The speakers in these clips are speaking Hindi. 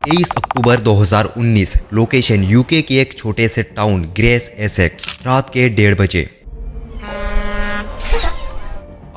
23 अक्टूबर 2019, लोकेशन यूके के एक छोटे से टाउन ग्रेस एसेक्स, रात के 1:30 बजे।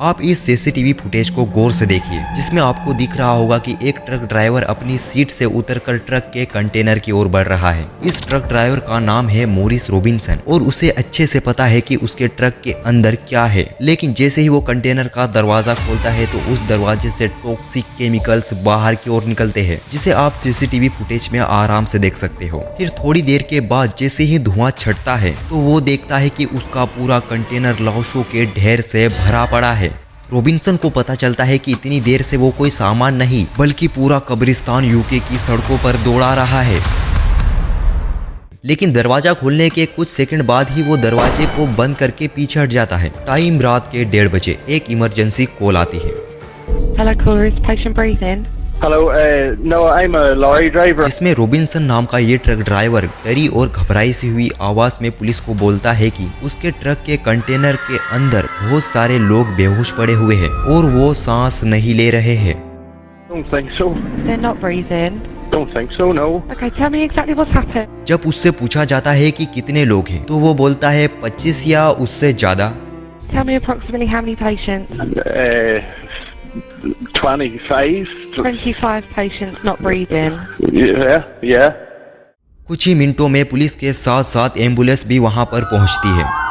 आप इस सीसीटीवी फुटेज को गौर से देखिए, जिसमें आपको दिख रहा होगा कि एक ट्रक ड्राइवर अपनी सीट से उतरकर ट्रक के कंटेनर की ओर बढ़ रहा है। इस ट्रक ड्राइवर का नाम है मॉरिस रॉबिन्सन और उसे अच्छे से पता है कि उसके ट्रक के अंदर क्या है। लेकिन जैसे ही वो कंटेनर का दरवाजा खोलता है तो उस दरवाजे से टॉक्सिक केमिकल्स बाहर की ओर निकलते हैं, जिसे आप सीसीटीवी फुटेज में आराम से देख सकते हो। फिर थोड़ी देर के बाद जैसे ही धुआं छटता है तो वो देखता है कि उसका पूरा कंटेनर लाशों के ढेर से भरा पड़ा है। रॉबिन्सन को पता चलता है कि इतनी देर से वो कोई सामान नहीं बल्कि पूरा कब्रिस्तान यूके की सड़कों पर दौड़ा रहा है। लेकिन दरवाजा खोलने के कुछ सेकंड बाद ही वो दरवाजे को बंद करके पीछे हट जाता है। टाइम रात के 1:30 बजे। एक इमरजेंसी कॉल आती है। Hello caller, is patient breathing? Hello, no, I'm a lorry driver. जिसमें रॉबिन्सन नाम का ये ट्रक ड्राइवर डरी और घबराई सी हुई आवाज में पुलिस को बोलता है कि उसके ट्रक के कंटेनर के अंदर बहुत सारे लोग बेहोश पड़े हुए हैं और वो सांस नहीं ले रहे हैं। Don't think so. They're not breathing. Don't think so, no. Okay, tell me exactly what's happened. जब उससे पूछा जाता है कि कितने लोग हैं तो वो बोलता है 25 या उससे ज्यादा। Tell me approximately how many patients? 25. 25 patients not breathing. Yeah. कुछ ही मिनटों में पुलिस के साथ साथ एम्बुलेंस भी वहां पर पहुंचती है।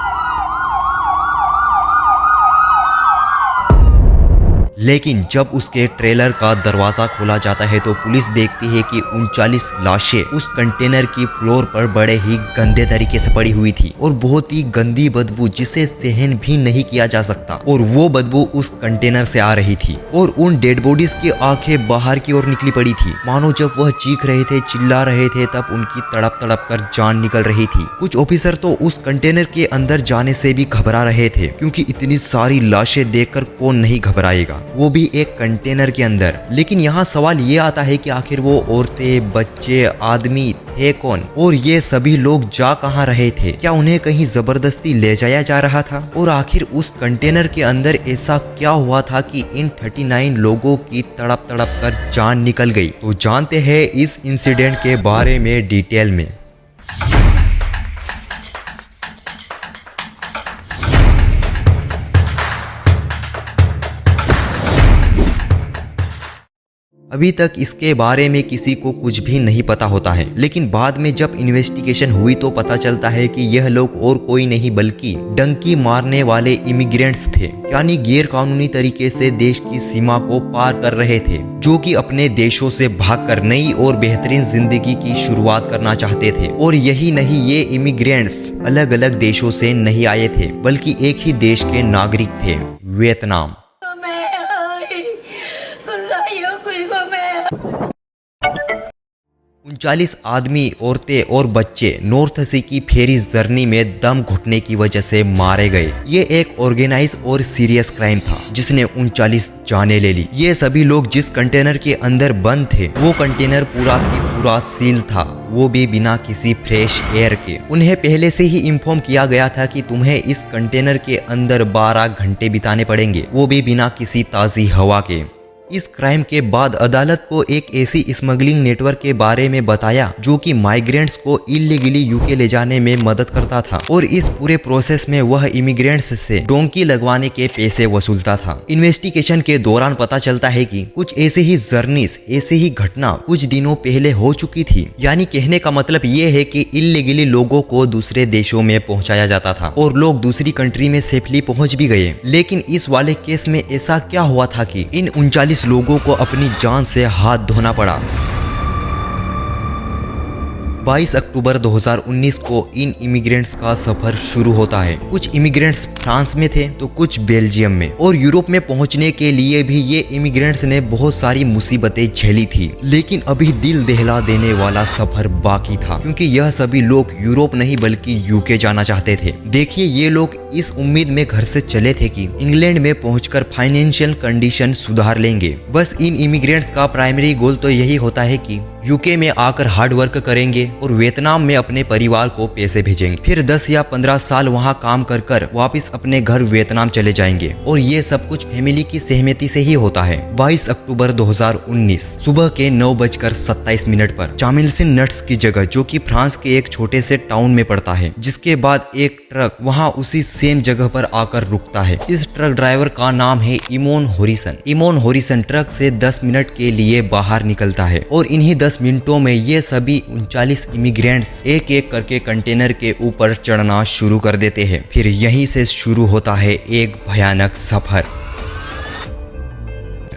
लेकिन जब उसके ट्रेलर का दरवाजा खोला जाता है तो पुलिस देखती है कि 39 लाशें उस कंटेनर की फ्लोर पर बड़े ही गंदे तरीके से पड़ी हुई थी और बहुत ही गंदी बदबू जिसे सहन भी नहीं किया जा सकता, और वो बदबू उस कंटेनर से आ रही थी और उन डेड बॉडीज की आंखें बाहर की ओर निकली पड़ी थी। मानो जब वह चीख रहे थे, चिल्ला रहे थे, तब उनकी तड़प तड़प कर जान निकल रही थी। कुछ ऑफिसर तो उस कंटेनर के अंदर जाने से भी घबरा रहे थे, क्योंकि इतनी सारी लाशें देखकर कौन नहीं घबराएगा, वो भी एक कंटेनर के अंदर। लेकिन यहाँ सवाल ये आता है कि आखिर वो औरतें, बच्चे, आदमी थे कौन और ये सभी लोग जा कहाँ रहे थे? क्या उन्हें कहीं जबरदस्ती ले जाया जा रहा था? और आखिर उस कंटेनर के अंदर ऐसा क्या हुआ था कि इन 39 लोगों की तड़प तड़प कर जान निकल गई? तो जानते हैं इस इंसिडेंट के बारे में डिटेल में। अभी तक इसके बारे में किसी को कुछ भी नहीं पता होता है, लेकिन बाद में जब इन्वेस्टिगेशन हुई तो पता चलता है कि यह लोग और कोई नहीं बल्कि डंकी मारने वाले इमिग्रेंट्स थे, यानी गैर कानूनी तरीके से देश की सीमा को पार कर रहे थे, जो कि अपने देशों से भागकर नई और बेहतरीन जिंदगी की शुरुआत करना चाहते थे। और यही नहीं, ये इमिग्रेंट्स अलग अलग देशों से नहीं आए थे बल्कि एक ही देश के नागरिक थे, वियतनाम। 39 आदमी, औरतें और बच्चे नॉर्थ सी की फेरी जर्नी में दम घुटने की वजह से मारे गए। ये एक ऑर्गेनाइज और सीरियस क्राइम था जिसने 39 जानें ले ली। ये सभी लोग जिस कंटेनर के अंदर बंद थे वो कंटेनर पूरा की पूरा सील था, वो भी बिना किसी फ्रेश एयर के। उन्हें पहले से ही इन्फॉर्म किया गया था कि तुम्हें इस कंटेनर के अंदर 12 घंटे बिताने पड़ेंगे, वो भी बिना किसी ताज़ी हवा के। इस क्राइम के बाद अदालत को एक ऐसी स्मगलिंग नेटवर्क के बारे में बताया जो कि माइग्रेंट्स को इलीगली यूके ले जाने में मदद करता था, और इस पूरे प्रोसेस में वह इमिग्रेंट्स से डोंकी लगवाने के पैसे वसूलता था। इन्वेस्टिगेशन के दौरान पता चलता है कि कुछ ऐसे ही जर्नीज, ऐसे ही घटना कुछ दिनों पहले हो चुकी थी। यानी कहने का मतलब ये है कि इलीगली लोगों को दूसरे देशों में पहुंचाया जाता था और लोग दूसरी कंट्री में सेफली पहुंच भी गए। लेकिन इस वाले केस में ऐसा क्या हुआ था कि इन 39 लोगों को अपनी जान से हाथ धोना पड़ा। 22 अक्टूबर 2019 को इन इमिग्रेंट्स का सफर शुरू होता है। कुछ इमिग्रेंट्स फ्रांस में थे तो कुछ बेल्जियम में, और यूरोप में पहुंचने के लिए भी ये इमिग्रेंट्स ने बहुत सारी मुसीबतें झेली थी। लेकिन अभी दिल दहला देने वाला सफर बाकी था, क्योंकि यह सभी लोग यूरोप नहीं बल्कि यूके जाना चाहते थे। देखिए, ये लोग इस उम्मीद में घर से चले थे कि इंग्लैंड में पहुंचकर फाइनेंशियल कंडीशन सुधार लेंगे। बस इन इमिग्रेंट्स का प्राइमरी गोल तो यही होता है कि यूके में आकर हार्ड वर्क करेंगे और वियतनाम में अपने परिवार को पैसे भेजेंगे। फिर 10 या 15 साल वहाँ काम कर वापस अपने घर वियतनाम चले जाएंगे और ये सब कुछ फैमिली की सहमति से ही होता है। 22 अक्टूबर 2019 सुबह के 9:27 पर चामिल्सन नट्स की जगह, जो कि फ्रांस के एक छोटे से टाउन में पड़ता है, जिसके बाद एक ट्रक वहाँ उसी सेम जगह पर आकर रुकता है। इस ट्रक ड्राइवर का नाम है इमोन होरिसन। इमोन होरिसन ट्रक से 10 मिनट के लिए बाहर निकलता है और इन्हीं 10 मिनटों में ये सभी 39 इमिग्रेंट्स एक एक करके कंटेनर के ऊपर चढ़ना शुरू कर देते हैं। फिर यहीं से शुरू होता है एक भयानक सफर।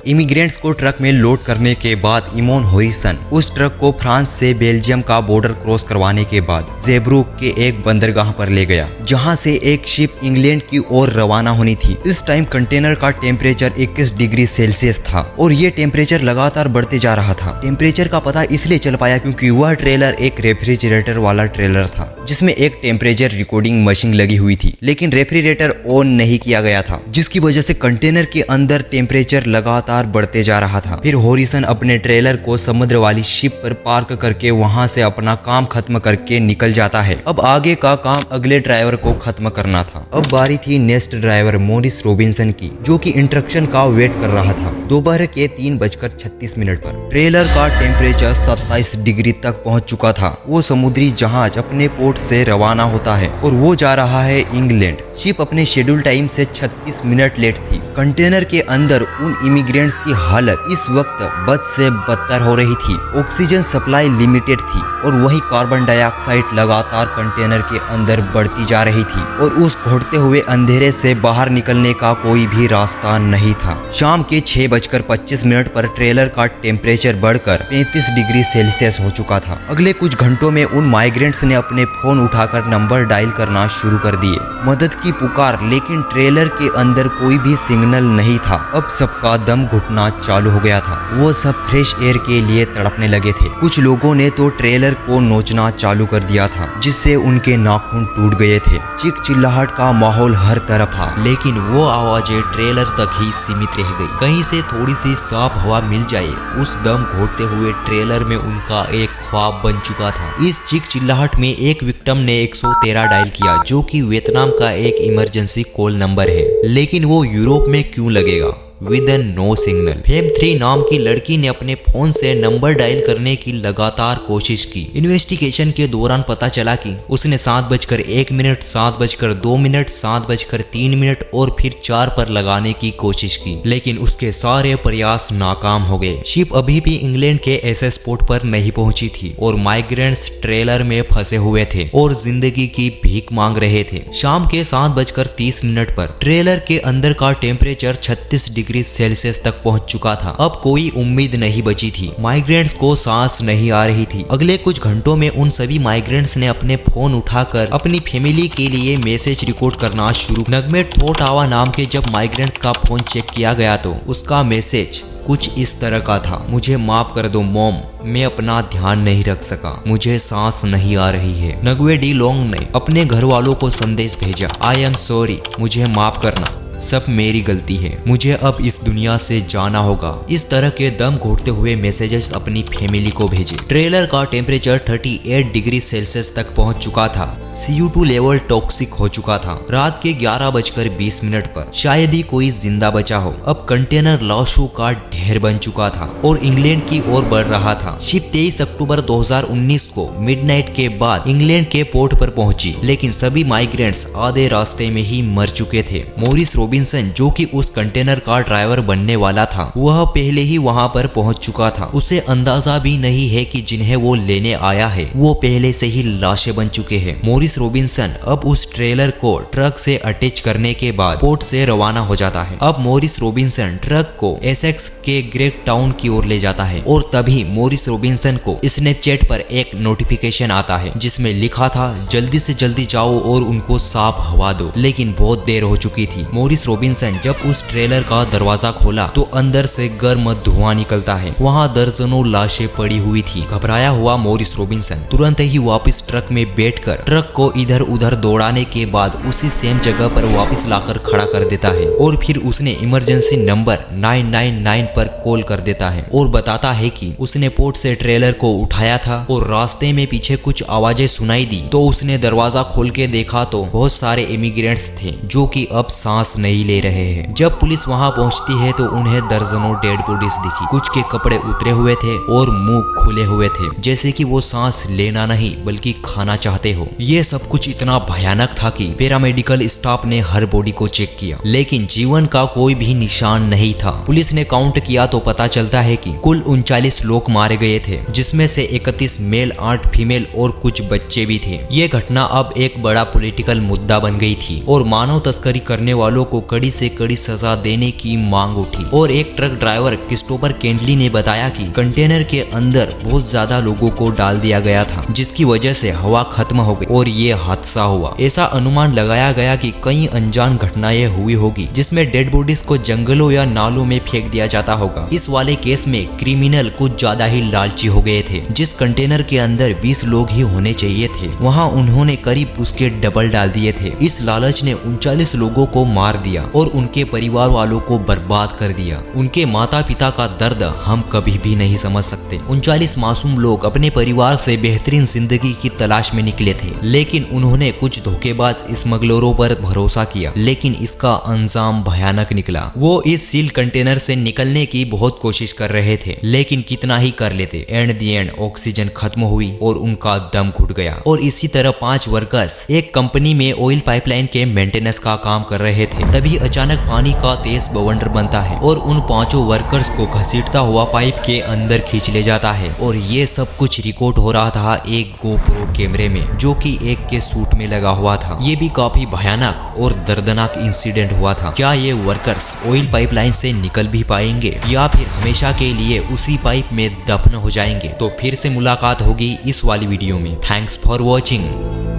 इमिग्रेंट्स को ट्रक में लोड करने के बाद इमोन होरिसन उस ट्रक को फ्रांस से बेल्जियम का बॉर्डर क्रॉस करवाने के बाद ज़ेब्रूक के एक बंदरगाह पर ले गया, जहां से एक शिप इंग्लैंड की ओर रवाना होनी थी। इस टाइम कंटेनर का टेम्परेचर 21 डिग्री सेल्सियस था और ये टेम्परेचर लगातार बढ़ते जा रहा था। टेम्परेचर का पता इसलिए चल पाया क्योंकि वह ट्रेलर एक रेफ्रिजरेटर वाला ट्रेलर था, जिसमें एक टेम्परेचर रिकॉर्डिंग मशीन लगी हुई थी, लेकिन रेफ्रिजरेटर ऑन नहीं किया गया था, जिसकी वजह से कंटेनर के अंदर टेम्परेचर लगातार बढ़ते जा रहा था। फिर होरिसन अपने ट्रेलर को समुद्र वाली शिप पर पार्क करके वहां से अपना काम खत्म करके निकल जाता है। अब आगे का काम अगले ड्राइवर को खत्म करना था। अब बारी थी नेक्स्ट ड्राइवर मॉरिस रॉबिन्सन की, जो कि इंस्ट्रक्शन का वेट कर रहा था। दोपहर के 3:36 पर ट्रेलर का टेम्परेचर 27 डिग्री तक पहुंच चुका था। वो समुद्री जहाज अपने पोर्ट से रवाना होता है और वो जा रहा है इंग्लैंड। शिप अपने शेड्यूल टाइम से 36 मिनट लेट थी। कंटेनर के अंदर उन इमिग्रेंट्स की हालत इस वक्त बद से बदतर हो रही थी। ऑक्सीजन सप्लाई लिमिटेड थी और वही कार्बन डाइऑक्साइड लगातार कंटेनर के अंदर बढ़ती जा रही थी और उस घोटते हुए अंधेरे से बाहर निकलने का कोई भी रास्ता नहीं था। शाम के 6:25 पर ट्रेलर का टेम्परेचर बढ़कर 35 डिग्री सेल्सियस हो चुका था। अगले कुछ घंटों में उन माइग्रेंट्स ने अपने फोन उठाकर नंबर डायल करना शुरू कर दिए, मदद की पुकार, लेकिन ट्रेलर के अंदर कोई भी सिग्नल नहीं था। अब सबका दम घुटना चालू हो गया था। वो सब फ्रेश एयर के लिए तड़पने लगे थे। कुछ लोगों ने तो ट्रेलर को नोचना चालू कर दिया था, जिससे उनके नाखून टूट गए थे। चीख चिल्लाहट का माहौल हर तरफ था, लेकिन वो आवाजें ट्रेलर तक ही सीमित रह गई। कहीं से थोड़ी सी साफ हवा मिल जाए, उस दम घोटते हुए ट्रेलर में उनका एक ख्वाब बन चुका था। इस चीख चिल्लाहट में एक विक्टिम ने 113 डायल किया, जो कि वियतनाम का एक इमरजेंसी कॉल नंबर है। लेकिन वो यूरोप में क्यों लगेगा? With no signal. फेम 3 नाम की लड़की ने अपने फोन से नंबर डायल करने की लगातार कोशिश की। इन्वेस्टिगेशन के दौरान पता चला कि उसने 7:01, 7:02, 7:03 और फिर 4 पर लगाने की कोशिश की, लेकिन उसके सारे प्रयास नाकाम हो गए। शिप अभी भी इंग्लैंड के एसएस पोर्ट पर नहीं पहुंची थी और माइग्रेंट्स ट्रेलर में फंसे हुए थे और जिंदगी की भीख मांग रहे थे। शाम के 7:30 पर ट्रेलर के अंदर का टेम्परेचर 36 डिग्री सेल्सियस तक पहुंच चुका था। अब कोई उम्मीद नहीं बची थी। माइग्रेंट्स को सांस नहीं आ रही थी। अगले कुछ घंटों में उन सभी माइग्रेंट्स ने अपने फोन उठाकर अपनी फैमिली के लिए मैसेज रिकॉर्ड करना शुरू। नगमेट थोटावा नाम के जब माइग्रेंट्स का फोन चेक किया गया तो उसका मैसेज कुछ इस तरह का था। मुझे माफ कर दो मॉम, मैं अपना ध्यान नहीं रख सका, मुझे सांस नहीं आ रही है। नगवे डी लोंग ने अपने घर वालों को संदेश भेजा, आई एम सॉरी, मुझे माफ करना, सब मेरी गलती है, मुझे अब इस दुनिया से जाना होगा। इस तरह के दम घोटते हुए मैसेजेस अपनी फैमिली को भेजे। ट्रेलर का टेम्परेचर 38 डिग्री सेल्सियस तक पहुंच चुका था। CO2 लेवल टॉक्सिक हो चुका था। रात के 11:20 पर शायद ही कोई जिंदा बचा हो। अब कंटेनर लाशों का ढेर बन चुका था और इंग्लैंड की ओर बढ़ रहा था। शिप 23 अक्टूबर 2019 को मिडनाइट के बाद इंग्लैंड के पोर्ट पर पहुंची, लेकिन सभी माइग्रेंट्स आधे रास्ते में ही मर चुके थे। मॉरिस रॉबिन्सन, जो कि उस कंटेनर का ड्राइवर बनने वाला था, वह पहले ही वहां पर पहुंच चुका था। उसे अंदाजा भी नहीं है कि जिन्हें वो लेने आया है वो पहले से ही लाशें बन चुके हैं। मॉरिस रॉबिन्सन अब उस ट्रेलर को ट्रक से अटैच करने के बाद पोर्ट से रवाना हो जाता है। अब मॉरिस रॉबिन्सन ट्रक को एसेक्स के ग्रेग टाउन की ओर ले जाता है और तभी मॉरिस रॉबिन्सन को स्नैपचैट पर एक नोटिफिकेशन आता है, जिसमें लिखा था जल्दी से जल्दी जाओ और उनको साफ हवा दो। लेकिन बहुत देर हो चुकी थी। मॉरिस रॉबिन्सन जब उस ट्रेलर का दरवाजा खोला तो अंदर से गर्म धुआं निकलता है। वहां दर्जनों लाशें पड़ी हुई थी। घबराया हुआ मॉरिस रॉबिन्सन तुरंत ही वापस ट्रक में बैठकर ट्रक ट्रक को इधर उधर दौड़ाने के बाद उसी सेम जगह पर वापस लाकर खड़ा कर देता है और फिर उसने इमरजेंसी नंबर 999 पर कॉल कर देता है और बताता है कि उसने पोर्ट से ट्रेलर को उठाया था और रास्ते में पीछे कुछ आवाजें सुनाई दी तो उसने दरवाजा खोल के देखा तो बहुत सारे इमिग्रेंट्स थे जो कि अब सांस नहीं ले रहे हैं। जब पुलिस वहां पहुंचती है तो उन्हें दर्जनों डेड बॉडीज दिखी। कुछ के कपड़े उतरे हुए थे और मुंह खुले हुए थे जैसे कि वो सांस लेना नहीं बल्कि खाना चाहते हो। ये सब कुछ इतना भयानक था कि पैरामेडिकल स्टाफ ने हर बॉडी को चेक किया लेकिन जीवन का कोई भी निशान नहीं था। पुलिस ने काउंट किया तो पता चलता है कि कुल 39 लोग मारे गए थे जिसमें से 31 मेल 8 फीमेल और कुछ बच्चे भी थे। ये घटना अब एक बड़ा पॉलिटिकल मुद्दा बन गई थी और मानव तस्करी करने वालों को कड़ी से कड़ी सजा देने की मांग उठी। और एक ट्रक ड्राइवर क्रिस्टोफर केंडली ने बताया कि कंटेनर के अंदर बहुत ज्यादा लोगों को डाल दिया गया था जिसकी वजह से हवा खत्म हो गई और ये हादसा हुआ। ऐसा अनुमान लगाया गया कि कई अनजान घटनाएं हुई होगी जिसमें डेड बॉडीज को जंगलों या नालों में फेंक दिया जाता होगा। इस वाले केस में क्रिमिनल कुछ ज्यादा ही लालची हो गए थे। जिस कंटेनर के अंदर 20 लोग ही होने चाहिए थे वहाँ उन्होंने करीब उसके डबल डाल दिए थे। इस लालच ने 39 लोगों को मार दिया और उनके परिवार वालों को बर्बाद कर दिया। उनके माता पिता का दर्द हम कभी भी नहीं समझ सकते। 39 मासूम लोग अपने परिवार से बेहतरीन जिंदगी की तलाश में निकले थे लेकिन उन्होंने कुछ धोखेबाज स्मगलरों पर भरोसा किया लेकिन इसका अंजाम भयानक निकला। वो इस सील कंटेनर से निकलने की बहुत कोशिश कर रहे थे लेकिन कितना ही कर लेते। एंड दी एंड ऑक्सीजन खत्म हुई और उनका दम घुट गया। और इसी तरह 5 वर्कर्स एक कंपनी में ऑयल पाइपलाइन के मेंटेनेंस का काम कर रहे थे। तभी अचानक पानी का तेज बवंडर बनता है और उन 5 वर्कर्स को घसीटता हुआ पाइप के अंदर खींच ले जाता है। और ये सब कुछ रिकॉर्ड हो रहा था एक गोप्रो कैमरे में जो कि एक के सूट में लगा हुआ था। ये भी काफी भयानक और दर्दनाक इंसिडेंट हुआ था। क्या ये वर्कर्स ऑयल पाइपलाइन से निकल भी पाएंगे या फिर हमेशा के लिए उसी पाइप में दफन हो जाएंगे? तो फिर से मुलाकात होगी इस वाली वीडियो में। Thanks for watching.